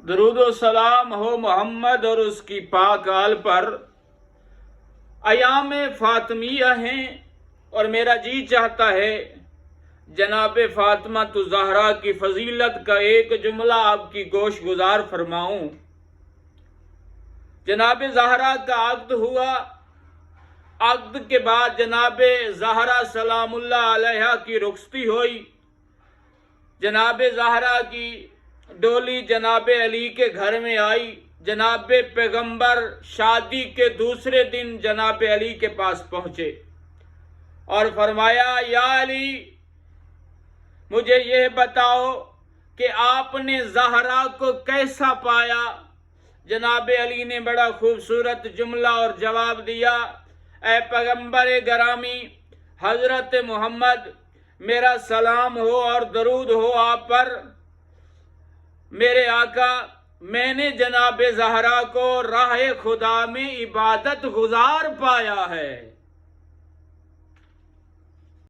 درود و سلام ہو محمد اور اس کی پاک آل پر۔ ایام فاطمیہ ہیں اور میرا جی چاہتا ہے جناب فاطمہ تو زہرا کی فضیلت کا ایک جملہ آپ کی گوش گزار فرماؤں۔ جناب زہرا کا عقد ہوا، عقد کے بعد جناب زہرا سلام اللہ علیہا کی رخصتی ہوئی۔ جناب زہرا کی ڈولی جناب علی کے گھر میں آئی۔ جناب پیغمبر شادی کے دوسرے دن جناب علی کے پاس پہنچے اور فرمایا، یا علی مجھے یہ بتاؤ کہ آپ نے زہرا کو کیسا پایا؟ جناب علی نے بڑا خوبصورت جملہ اور جواب دیا، اے پیغمبر گرامی حضرت محمد، میرا سلام ہو اور درود ہو آپ پر۔ میرے آقا، میں نے جناب زہرا کو راہ خدا میں عبادت گزار پایا ہے۔